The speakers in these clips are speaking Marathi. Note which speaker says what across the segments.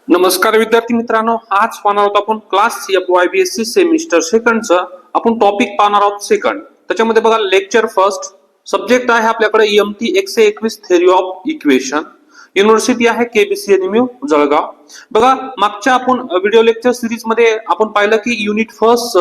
Speaker 1: नमस्कार विद्यार्थी मित्रांनो, आज पाहणार आहोत आपण क्लास FYBSC सेमिस्टर सेकंडचं आपण टॉपिक पाहणार आहोत सेकंड. त्याच्यामध्ये बघा लेक्चर फर्स्ट सब्जेक्ट आहे आपल्याकडे EMT 121 theory of equation. University आहे KBCNMU जळगाव. बघा मागच्या आपण व्हिडिओ लेक्चर सिरीज मध्ये आपण पाहिलं की युनिट फर्स्ट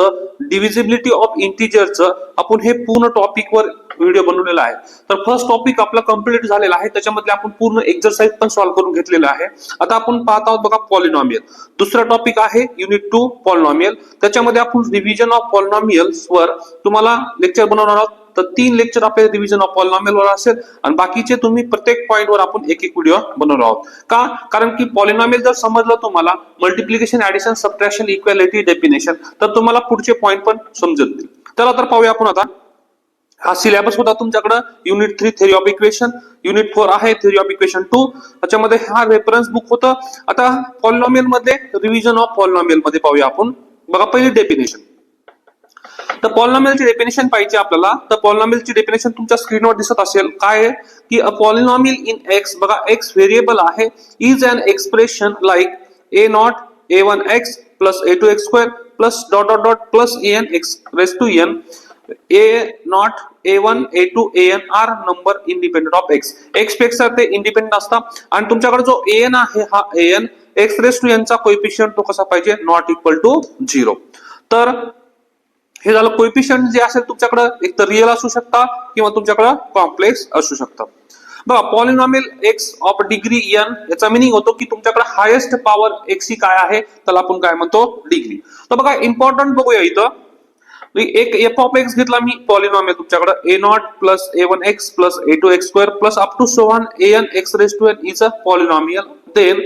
Speaker 1: डिव्हिजिबिलिटी ऑफ इंटिजरचं आपण हे पूर्ण टॉपिक वर व्हिडिओ बनवलेला आहे. तर फर्स्ट टॉपिक आपला कंप्लीट झालेला आहे. त्याच्यामध्ये आपण पूर्ण एक्सरसाइज पण सॉल्व्ह करून घेतलेला आहे. आता आपण पाहत आहोत बघा पॉलिनॉमियल. दुसरा टॉपिक आहे युनिट 2 पॉलिनॉमियल. त्याच्यामध्ये आपण डिव्हिजन ऑफ पॉलिनॉमियल्स वर तुम्हाला लेक्चर बनवणार आहोत. तर 3 लेक्चर आपले डिव्हिजन ऑफ पॉलिनॉमियल वर असेल आणि बाकीचे तुम्ही प्रत्येक पॉइंट वर आपण एक एक व्हिडिओ बनवणार आहोत. का? कारण की पॉलिनॉमियल जर समजलं तुम्हाला multiplication, addition, subtraction, equality, definition तर तुम्हाला पुढचे पॉइंट पण समजतील. चला तर पाहूया आपण आता. हा सिलेबस होता तुमच्याकडे unit 3 theory of equation, unit 4 आहे थेरी ऑफ इक्वेशन 2. त्याच्यामध्ये हा रेफरन्स बुक होतं. आता पॉलिनॉमियल मध्ये रिव्हिजन ऑफ पॉलिनॉमियल मध्ये पाहूया आपण. बघा पहिली डेफिनेशन. तर पॉलिनॉमियलची डेफिनेशन पाहिजे आपल्याला. तर पॉलिनॉमियलची डेफिनेशन तुमच्या स्क्रीनवर दिसत असेल. काय आहे की अ पॉलिनॉमियल इन एक्स, बघा एक्स व्हेरिएबल आहे, is an expression like a naught a1x plus a2x square plus dot dot dot plus an x raise to n. a naught a1 a2 an are number independent of x. x पेक्षा ते इंडिपेंडेंट असतात आणि तुमच्याकडे जो an आहे हा an x raise to n चा कोएफिशियंट तो कसा पाहिजे, नॉट इक्वल टू 0. तर हे झालं कोएफिशियंट जे असेल तुमच्याकडे एक तर रिअल असू शकता किंवा तुमच्याकडे कॉम्प्लेक्स असू शकतं. बघा polynomial x of degree n याचा मीनिंग होतो की तुमच्याकडे हायेस्ट पॉवर x ही काय आहे त्याला आपण काय म्हणतो, डिग्री. तर बघा इम्पॉर्टंट बघूया इथं. एक f ऑफ x घेतला मी पॉलिनॉमियल तुमच्याकडे a naught plus a1x plus a2x square plus up to so on an x raise to n is a polynomial. Then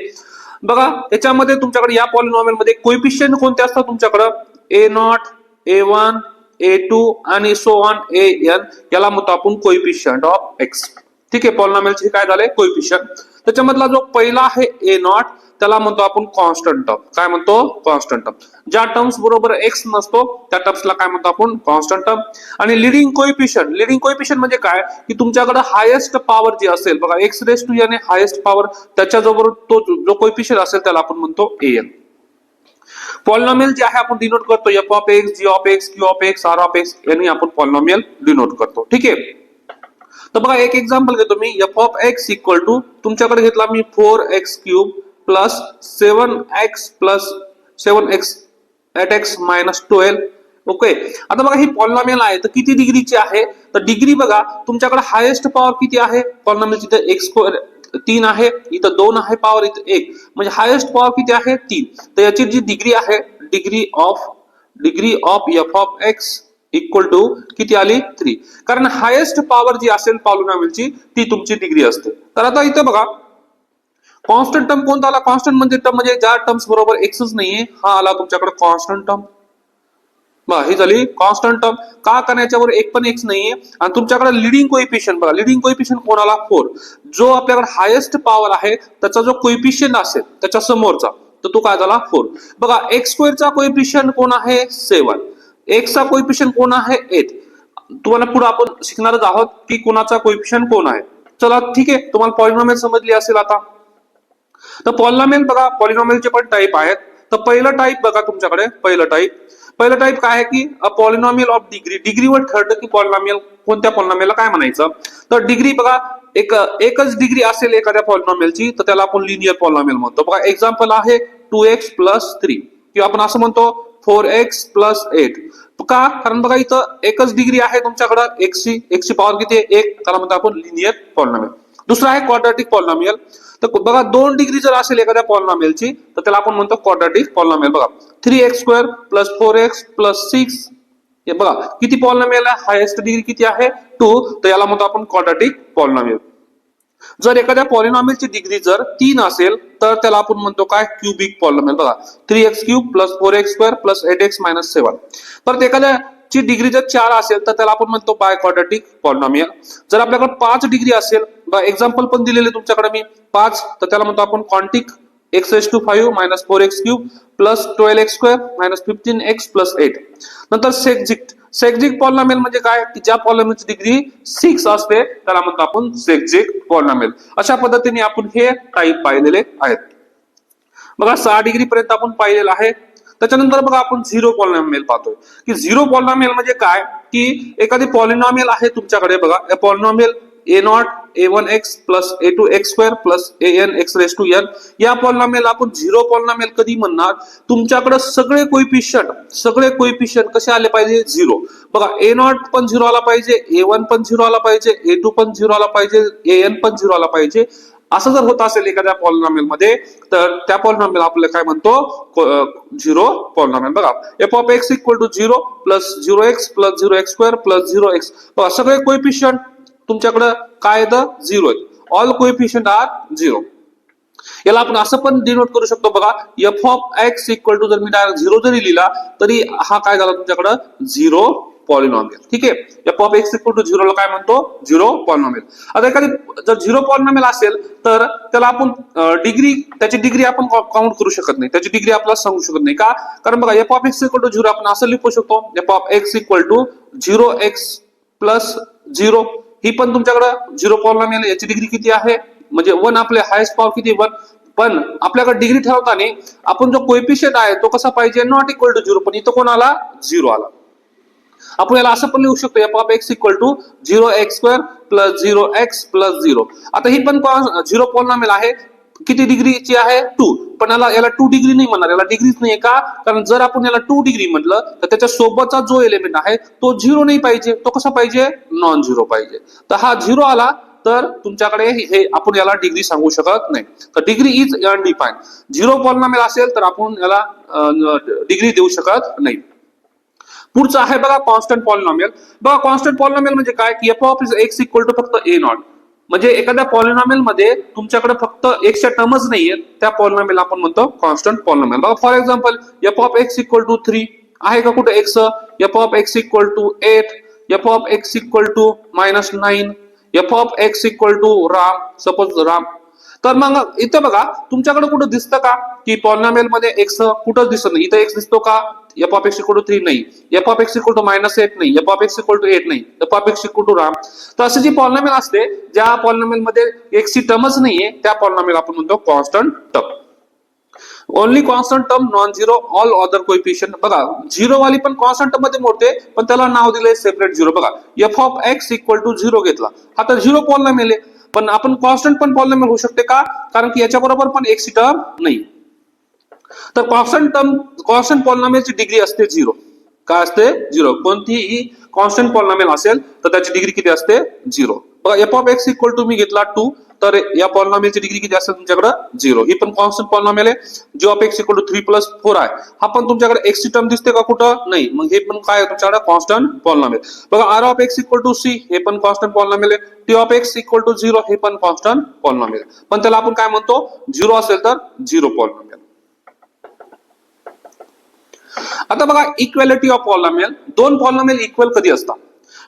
Speaker 1: बघा याच्यामध्ये तुमच्याकडे या पॉलिनॉमियल मध्ये कोएफिशियंट कोणते असतात तुमच्याकडे, a नॉट a1 a2 आणि सो ऑन an, याला म्हणतो आपण कोएफिशियंट ऑफ x. ठीक आहे, पॉलिनॉमियलचे काय झाले कोएफिशियंट. त्याच्यामधला जो पहिला आहे a नॉट त्याला म्हणतो आपण कॉन्स्टंट टर्म. काय म्हणतो, कॉन्स्टंट टर्म. ज्या टर्म्स बरोबर x नसतो त्या टर्म्सला काय म्हणतो आपण, कॉन्स्टंट टर्म. आणि लिडिंग कोएफिशियंट, लिडिंग कोएफिशियंट म्हणजे काय की तुमच्याकडे हायेस्ट पॉवर जी असेल बघा x raise to n highest power त्याच्याबरोबर तो जो कोएफिशियंट असेल त्याला आपण म्हणतो an. पॉलिनॉमियल जे आहे आपण डिनोट करतो f of x, g of x, q of x, r of x यांनी आपण पॉलिनॉमियल डिनोट करतो. ठीक आहे. तर बघा एक एक्झाम्पल घेतो मी. f of x equal to तुमच्याकडे घेतला मी 4x cube plus 7x plus 7x 8x minus 12. Okay. आता बघा ही पॉलिनॉमियल आहे तर किती डिग्रीची आहे, तर डिग्री बघा तुमच्याकडे हायेस्ट पॉवर किती आहे पॉलिनॉमियलची, तर x स्क्वेअर 3 आहे, इथं 2 आहे पॉवर, इथं 1 म्हणजे हायेस्ट पॉवर किती आहे 3. तर याची जी डिग्री आहे degree of f of x equal to किती आली 3. कारण हायेस्ट पॉवर जी असेल पॉलिनॉमियलची ती तुमची डिग्री असते. तर आता इथं बघा कॉन्स्टंट टर्म कोणता आला, कॉन्स्टंट म्हणजे टर्म म्हणजे ज्या टर्म्स बरोबर एक्सच नाहीये हा आला तुमच्याकडे कॉन्स्टंट टर्म. ही झाली कॉन्स्टंट टर्म. का, कारण याच्यावर एक पण एक्स नाहीये. आणि तुमच्याकडे लिडिंग कोएफिशियंट बघा, लिडिंग कोएफिशियंट कोणाला 4. जो आपल्याकडे हायेस्ट पॉवर आहे त्याचा जो कोएफिशियंट असेल त्याच्या समोरचा तर तो काय झाला 4. बघा एक्स स्क्वेअरचा कोएफिशियंट कोण आहे 7, x चा कोएफिशियंट कोण आहे 8. तुम्हाला पुढे आपण शिकणारच आहोत की कोणाचा कोएफिशियंट कोण आहे. चला ठीक आहे, तुम्हाला पॉलिनॉमियल समजली असेल आता. तर पॉलिनॉमियल बघा पॉलिनॉमियलचे पण टाइप आहेत. तर पहिलं टाइप बघा तुमच्याकडे, पहिलं टाइप काय आहे की अ पॉलिनॉमियल ऑफ डिग्री. डिग्रीवर ठरतं की पॉलिनॉमियल कोणत्या पॉलिनॉमियलला काय म्हणायचं. तर डिग्री बघा एकच डिग्री असेल एखाद्या पॉलिनॉमियलची तर त्याला आपण लिनियर पॉलिनॉमियल म्हणतो. बघा एक्झाम्पल आहे 2x प्लस 3 किंवा आपण असं म्हणतो 4x प्लस 8. का, कारण बघा इथं एकच डिग्री आहे तुमच्याकडे x ची पॉवर किती आहे 1, त्याला म्हणतो आपण लिनियर पॉलिनॉमियल. दुसरा आहे क्वाड्रॅटिक पॉलिनॉमियल. तर बघा 2 डिग्री जर असेल एखाद्या पॉलिनॉमियलची तर त्याला आपण म्हणतो क्वाड्रॅटिक पॉलिनॉमियल. बघा 3x square plus 4x plus 6 हे बघा किती पॉलिनॉमियल आहे, हायेस्ट डिग्री किती आहे 2, तर याला म्हणतो आपण क्वाड्रॅटिक पॉलिनॉमियल. जर एखाद्या पॉलिनॉमियलची डिग्री जर 3 असेल तर त्याला आपण म्हणतो काय, क्यूबिक पॉलिनॉमियल. बघा 3x cube plus 4x square plus 8x minus 7. परत एखाद्याची डिग्री जर 4 असेल तर त्याला आपण म्हणतो बाय क्वाड्रॅटिक पॉलिनॉमियल. जर आपल्याकडे 5 डिग्री असेल, एक्झाम्पल पण दिलेले तुमच्याकडे मी 5, तर त्याला म्हणतो आपण quintic x raise to 5 minus 4x cube plus 12x square minus 15x plus 8. नंतर सेक्झिक पॉलिनॉमियल म्हणजे काय की ज्या पॉलिनॉमियलची डिग्री 6 असते त्याला म्हणतो आपण सेक्झिक पॉलिनॉमियल. अशा पद्धतीने आपण हे टाइप पाहिलेले आहेत. बघा 6 डिग्री पर्यंत आपण पाहिलेलं आहे. त्याच्यानंतर बघा आपण झिरो पॉलिनॉमियल पाहतोय की झिरो पॉलिनॉमियल म्हणजे काय की एखादी पॉलिनॉमियल आहे तुमच्याकडे बघा polynomial a0 a1x plus a2x² plus an x raise to n या पॉलिनॉमियल आपण झिरो पॉलिनॉमियल कधी म्हणणार तुमच्याकडे सगळे कोइफिशियंट कसे आले पाहिजे झिरो. बघा a0 पण झिरो आला पाहिजे, a1 पण झिरो आला पाहिजे, a2 पण झिरो आला पाहिजे, an पण झिरो आला पाहिजे. असं जर होत असेल एखाद्या पॉलिनॉमियल मध्ये तर त्या पॉलिनॉमियल आपल्याला काय म्हणतो झिरो पॉलिनॉमियल. बघा F of x equal to zero plus 0x plus 0x² plus 0x. बघा सगळे कोइफिशियंट तुमच्याकडे काय येतं झिरो आहेत. All coefficient are zero. याला आपण असं पण डिनोट करू शकतो बघा F of x equal to जर मी डायरेक्ट झिरो जरी लिहिला तरी हा काय झाला तुमच्याकडे झिरो पॉलिनॉमियल. ठीक आहे. F of x equal to झिरोला काय म्हणतो झिरो पॉलिनॉमियल. आता एखादी जर झिरो पॉलिनॉमियल असेल तर त्याला आपण त्याची डिग्री आपण काउंट करू शकत नाही, त्याची डिग्री आपल्याला सांगू शकत नाही. का? कारण बघा F of x equal to zero आपण असं लिहू शकतो F of x equal to 0x plus 0 ही पण तुमच्याकडे झिरो पॉलिनॉमियल. याची डिग्री किती आहे म्हणजे 1 आपले हायेस्ट पॉवर किती 1. पण आपल्याकडे डिग्री ठरवताना आपण जो कोएफिशियंट आहे तो कसा पाहिजे नॉट इक्वल टू 0 पण इथं कोण आला झिरो आला. आपण याला असं पण लिहू शकतो F of x equal to 0x² plus 0x plus 0. आता ही पण झिरो पॉलिनॉमियल आहे. किती डिग्रीची आहे 2 पण याला 2 डिग्री नाही म्हणणार, याला डिग्रीच नाही. का? कारण जर आपण याला 2 डिग्री म्हटलं तर त्याच्या सोबतचा जो एलिमेंट आहे तो झिरो नाही पाहिजे, तो कसा पाहिजे नॉन झिरो पाहिजे. तर हा झिरो आला तर तुमच्याकडे हे आपण याला डिग्री सांगू शकत नाही. तर degree is undefined. Zero polynomial असेल तर आपण याला डिग्री देऊ शकत नाही. पुढचं आहे बघा कॉन्स्टंट पॉलिनॉमियल. बघा कॉन्स्टंट पॉलिनॉमियल म्हणजे काय की F of x equal to फक्त a0 म्हणजे एखाद्या पॉलिनॉमियल मध्ये तुमच्याकडे फक्त एक्सच्या टर्मच नाहीये त्या पॉलिनॉमियल आपण म्हणतो कॉन्स्टंट पॉलिनॉमियल. बघा for example F of x equal to 3 आहे का कुठे X. F of x equal to 8, F of x equal to -9, F of x equal to Ram suppose Ram. तर मग इथं बघा तुमच्याकडे कुठं दिसतं का की पॉलिनॉमियल मध्ये एक्स कुठंच दिसत नाही. इथं एक्स दिसतो का F of x equal to 3 नाही, F of x equal to -8 नाही, F of x equal to 8 नाही, F of x equal to Ram. तर असे जी पॉलिनॉमियल असते ज्या पॉलिनॉमियल मध्ये एक्स ची टर्मच नाहीये त्या पॉलिनॉमियल आपण म्हणतो constant term. Only constant term non zero all other coefficient. बघा झिरो वाली पण कॉन्स्टंट टर्म मध्ये मोडते पण त्याला नाव दिलंय सेपरेट झिरो. बघा F of x equal to 0 घेतला हा तर झिरो पॉलिनॉमियल आहे पण आपण कॉन्स्टंट पण पॉलिनॉमियल होऊ शकते. का? कारण की याच्या बरोबर पण एक्स ची टर्म नाही. तर कॉन्स्टंट पॉलिनॉमियलची डिग्री असते झिरो. काय असते झिरो. कोणतीही कॉन्स्टंट पॉलिनॉमियल असेल तर त्याची डिग्री किती असते झिरो. बघा F of x equal to मी घेतला 2 तर या पॉलिनॉमियलची डिग्री किती असेल तुमच्याकडे झिरो. ही पण कॉन्स्टंट पॉलिनॉमियल आहे. G of x equal to 3 plus 4 आहे हा पण तुमच्याकडे एक्स ची टर्म दिसते का कुठं नाही. मग हे पण काय तुमच्याकडे कॉन्स्टंट पॉलिनॉमियल. बघा R of x equal to C हे पण कॉन्स्टंट पॉलिनॉमियल आहे. T of x equal to 0 हे पण कॉन्स्टंट पॉलिनॉमियल आहे पण त्याला आपण काय म्हणतो झिरो असेल तर झिरो पॉलिनॉमियल. आता बघा इक्वॅलिटी ऑफ पॉलिनॉमियल. दोन पॉलिनॉमियल इक्वल कधी असतात.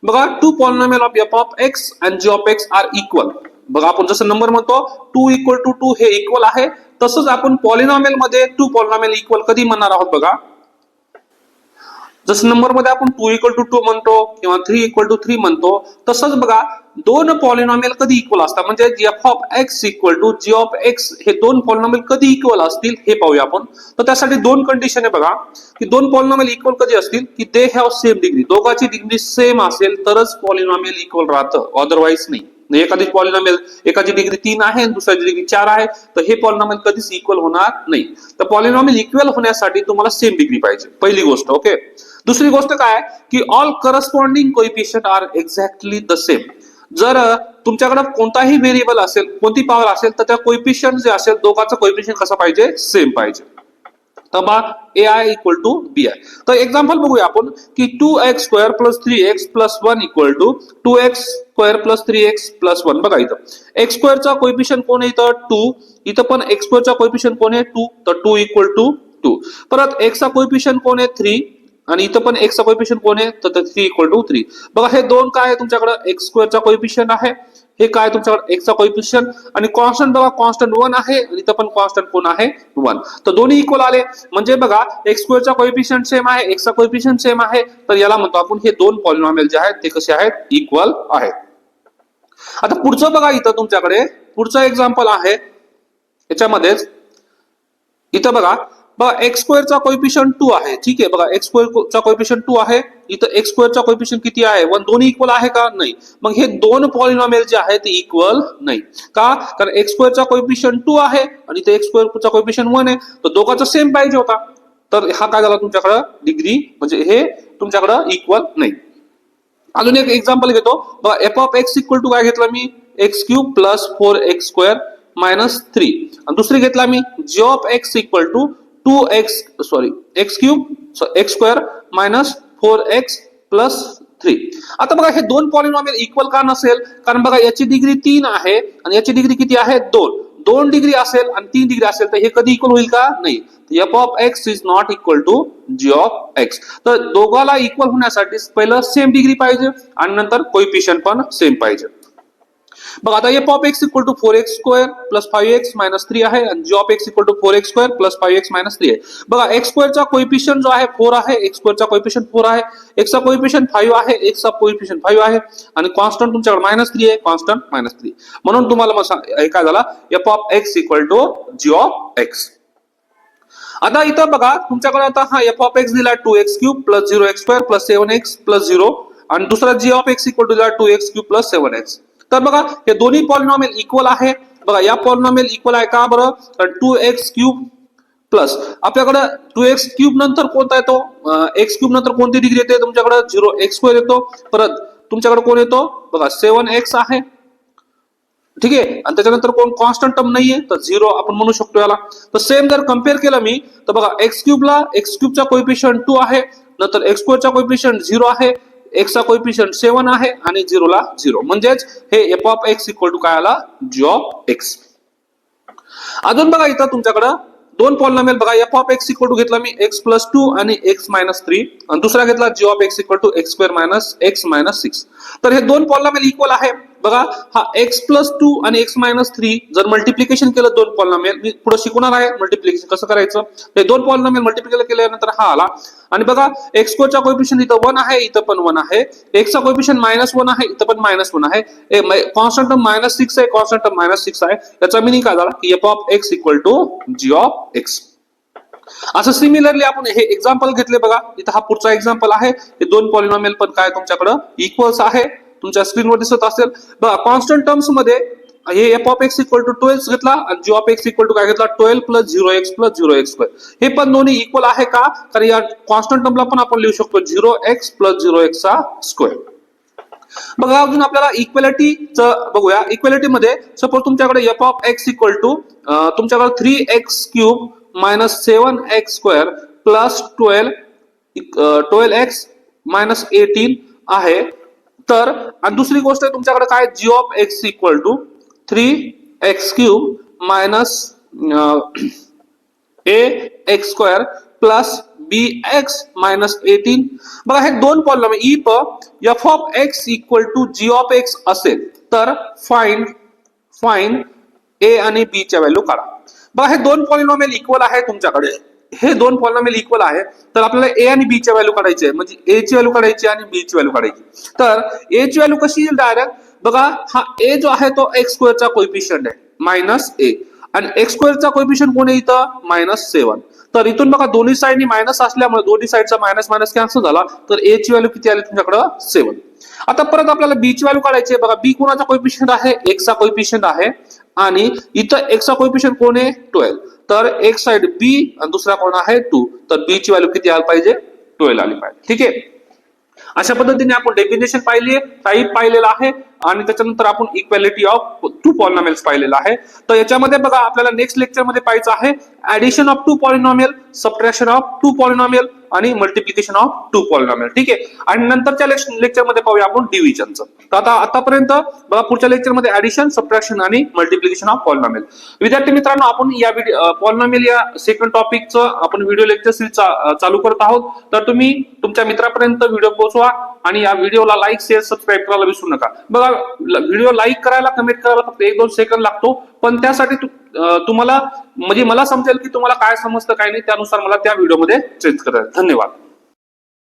Speaker 1: बघा two polynomial of F of X and G of X are equal. बघा आपण जसं नंबर म्हणतो 2 इक्वल टू 2 हे इक्वल आहे तसंच आपण पॉलिनॉमियल मध्ये टू पॉलिनॉमियल इक्वल कधी म्हणणार आहोत. बघा जसं नंबर मध्ये आपण 2 इक्वल टू 2 म्हणतो किंवा 3 इक्वल टू 3 म्हणतो तसंच बघा दोन पॉलिनॉमियल कधी इक्वल असतात म्हणजे F of x equal to G of X हे दोन पॉलिनॉमियल कधी इक्वल असतील हे पाहूया आपण. तर त्यासाठी दोन कंडिशन आहे बघा की दोन पॉलिनॉमियल इक्वल कधी असतील की दे हॅव सेम डिग्री. दोघांची डिग्री सेम असेल तरच पॉलिनॉमियल इक्वल राहतं अदरवाईज नाही. एखादी पॉलिनॉमियल एकाची डिग्री 3 आहे आणि दुसऱ्याची डिग्री 4 आहे तर हे पॉलिनॉमियल कधीच इक्वल होणार नाही. तर पॉलिनॉमियल इक्वल होण्यासाठी तुम्हाला सेम डिग्री पाहिजे पहिली गोष्ट. ओके. दुसरी गोष्ट काय की all corresponding coefficient are exactly the same. जर तुमच्याकडे कोणताही व्हेरिएबल असेल कोणती पॉवर असेल तर त्या कोएफिशियंट जे असेल दोघांचा कोएफिशियंट कसा पाहिजे सेम पाहिजे. तर बघा ai इक्वल टू bi. तर एक्झाम्पल बघूया आपण की 2x² plus 3x plus 1 equal to 2x² plus 3x plus 1. बघा इथं x² चा कोएफिशियंट कोण आहे इथं 2. इथं पण x² चा कोएफिशियंट कोण आहे 2 तर 2 इक्वल टू 2. परत x चा कोएफिशियंट कोण आहे 3 आणि इथं पण x चा कोएफिशियंट कोण आहे तर 3 इक्वल टू 3. बघा हे दोन काय आहे तुमच्याकडे x² चा कोएफिशियंट आहे हे काय तुमच्याकडे x चा कोएफिशियंट आणि कॉन्स्टंट बघा कॉन्स्टंट 1 आहे आणि इथं पण कॉन्स्टंट कोण आहे 1. तर दोन्ही इक्वल आले म्हणजे बघा x² चा कोएफिशियंट सेम आहे x चा कोएफिशियंट सेम आहे तर याला म्हणतो आपण हे दोन पॉलिनॉमियल जे आहेत ते कसे आहेत इक्वल आहेत. आता पुढचं बघा इथं तुमच्याकडे पुढचं एक्झाम्पल आहे याच्यामध्येच इथं बघा एक्स स्क्वेअरचा कोएफिशियंट 2 आहे, ठीक आहे. बघा एक्स स्क्वेअरचा कोएफिशियंट 2 आहे, इथं एक्स स्क्वेअरचा कोएफिशियंट किती आहे 1. दोन्ही इक्वल आहे का नाही. मग हे दोन पॉलिनॉमियल जे आहे ते इक्वल नाही का, कारण एक्स स्क्वेअरचा कोएफिशियंट 2 आहे आणि इथे एक्स स्क्वेअरचा कोएफिशियंट 1 आहे, तर दोघांचा सेम पाहिजे होता. तर हा काय झाला तुमच्याकडे डिग्री, म्हणजे हे तुमच्याकडे इक्वल नाही. अजून एक एक्झाम्पल घेतो बघा. F of x equal to काय घेतला मी X cube plus 4x square minus 3. आणि दुसरी घेतला मी G of x equal to X cube X square minus 4x plus 3. आता बघा हे दोन पॉलिनॉमियल इक्वल का नसेल, कारण बघा याची डिग्री 3 आहे आणि याची डिग्री किती आहे 2 डिग्री असेल आणि 3 डिग्री असेल तर हे कधी इक्वल होईल का नाही. F of x is not equal to G of x. तर दोघाला इक्वल होण्यासाठी पहिलं सेम डिग्री पाहिजे आणि नंतर कोएफिशियंट पण सेम पाहिजे. बघा आता F of x equal to 4x square plus 5x minus 3 आहे आणि जी of x equal to 4x square plus 5x minus 3 आहे. बघा एक्स स्क्वेअरचा कोएफिशियंट जो आहे 4 आहे, एक्स स्क्वेअरचा कोएफिशियंट 4 आहे, एक्सचा कोएफिशियंट 5 आहे, एक्सचा कोएफिशियंट 5 आहे आणि कॉन्स्टंट तुमच्याकडे मायनस 3 आहे, कॉन्स्टंट मायनस 3. म्हणून तुम्हाला काय झाला f of x equal to G of x. आता इथं बघा तुमच्याकडे आता हा एफ ऑफ एक्स दिला 2x cube plus 0x square plus 7x plus 0 आणि दुसरा जी ऑफ एक्स इक्वल टू दिला 2x क्यूब प्लस 7x. तर बघा हे दोन्ही पॉलिनॉमियल इक्वल आहे. बघा या पॉलिनॉमियल इक्वल आहे का बरं, तर 2x क्यूब प्लस आपल्याकडे 2x क्यूब नंतर कोणता येतो, x क्यूब नंतर कोणती डिग्री येते तुमच्याकडे 0x स्क्वेअर येतो. परत तुमच्याकडे कोण येतो बघा 7x आहे, ठीक आहे. आणि त्याच्यानंतर कोण कॉन्स्टंट टर्म नाहीये तर 0 आपण म्हणू शकतो याला. तर सेम जर कम्पेअर केलं मी तर बघा एक्स क्यूबचा कोएफिशियंट 2 आहे, नंतर एक्स स्क्वेअरचा कोएफिशियंट 0 आहे, एक्सचा कोएफिशियंट 7 आहे आणि 0 ला 0. म्हणजेच हे f of x equal to काय आला जी ऑफ एक्स. अजून बघा इथं तुमच्याकडे दोन पॉलिनॉमियल बघा F of x equal to घेतला मी एक्स प्लस 2 आणि एक्स मायनस 3 आणि दुसरा घेतला G of x equal to X square minus X minus 6. तर हे दोन पॉलिनॉमियल इक्वल आहे. बघा हा एक्स प्लस 2 आणि एक्स मायनस 3 जर मल्टिप्लिकेशन केलं दोन पॉलिनॉमियल, मी पुढे शिकवणार आहे मल्टिप्लिकेशन कसं करायचं. हे दोन पॉलिनॉमियल मल्टिप्लिकेशन केल्यानंतर हा आला आणि बघा एक्स स्क्वेअरचा कोएफिशियंट इथं 1 आहे, इथं पण 1 आहे, एक्सचा कोएफिशियंट मायनस 1 आहे, इथं पण मायनस 1 आहे, कॉन्स्टंट टर्म मायनस 6 आहे, कॉन्स्टंट टर्म मायनस 6 आहे. याचा मिनिंग काय झाला की F of x equal to G of x. असं सिमिलरली आपण हे एक्झाम्पल घेतले बघा. इथं हा पुढचा एक्झाम्पल आहे. हे दोन पॉलिनॉमियल पण काय तुमच्याकडे इक्वल्स आहे, तुमच्या स्क्रीनवर दिसत असेल बघा. कॉन्स्टंट टर्म्स मध्ये हे f of x equal to 12 घेतला आणि जी ऑफ एक्स इक्वल टू काय घेतला 12 plus 0x plus 0x square. हे पण दोन्ही इक्वल आहे का, कारण या कॉन्स्टंट टर्मला पण आपण लिहू शकतो 0x प्लस 0x चा स्क्वेअर. बघा अजून आपल्याला इक्वेलिटीचं बघूया. इक्वेलिटी मध्ये सपोज तुमच्याकडे F of x equal to तुमच्याकडे 3x cube minus 7x square plus 12x minus 18 आहे. तर आणि दुसरी गोष्ट आहे तुमच्याकडे काय G of x equal to 3x cube minus ax square plus bx minus 18. बघा हे दोन polynomial if F of x equal to G of X असेल तर फाइंड a आणि b च्या व्हॅल्यू काढा. बघा हे दोन पॉलिनॉमियल इक्वल आहे तुमच्याकडे, हे दोन पॉलिनॉमियल इक्वल आहे तर आपल्याला a आणि b च्या व्हॅल्यू काढायची आहे, म्हणजे a ची व्हॅल्यू काढायची आणि b ची व्हॅल्यू काढायची. तर a ची व्हॅल्यू कशी येईल डायरेक्ट बघा. हा a जो आहे तो एक्स स्क्वेअरचा कोएफिशियंट आहे मायनस a आणि एक्स स्क्वेअरचा कोएफिशियंट कोण आहे इथं मायनस 7. तर इथून बघा दोन्ही साइडनी मायनस असल्यामुळे दोन्ही साइडचा मायनस मायनस कॅन्सल झाला तर a ची व्हॅल्यू किती आली तुमच्याकडे 7. आता परत आपल्याला b ची व्हॅल्यू काढायची आहे. बघा b कोणाचा कोएफिशियंट आहे एक्सचा कोएफिशियंट आहे आणि इथं एक्सचा कोएफिशियंट कोण आहे 12. तर एक साइड b आणि दुसरा कोण आहे 2. तर b ची व्हॅल्यू किती आली पाहिजे 12 आली पाहिजे, ठीक आहे. अशा पद्धतीने आपण डेफिनेशन पाहिली, टाइप पाहिलेला आहे आणि त्याच्यानंतर आपण इक्वॅलिटी ऑफ टू पॉलिनॉमियल्स पाहिलेला आहे. तर याच्यामध्ये बघा आपल्याला नेक्स्ट लेक्चर मध्ये पाहायचं आहे addition of two polynomial, subtraction of two polynomial आणि मल्टिप्लिकेशन ऑफ टू पॉलिनॉमियल, ठीक आहे. आणि नंतरच्या लेक्चर मध्ये पाहूया आपण डिव्हिजनचं. तर आता आतापर्यंत बघा पुढच्या लेक्चर मध्ये ऍडिशन, सबट्रॅक्शन आणि मल्टिप्लिकेशन ऑफ पॉलिनॉमियल. विद्यार्थी मित्रांनो आपण या पॉलिनॉमियल या सेकंड टॉपिकचं आपण व्हिडिओ लेक्चर सिरीज चालू करत आहोत. तर तुम्ही तुमच्या मित्रापर्यंत व्हिडिओ पोहोचवा आणि या व्हिडिओला लाईक, शेअर, सबस्क्राईब करायला विसरू नका. बघा व्हिडिओ लाईक करायला, कमेंट करायला फक्त 1-2 सेकंद लागतो, पण त्यासाठी तुम्हाला म्हणजे मला समजेल की तुम्हाला काय समजतं काय नाही, त्यानुसार मला त्या व्हिडिओमध्ये चेंज करायचं. धन्यवाद.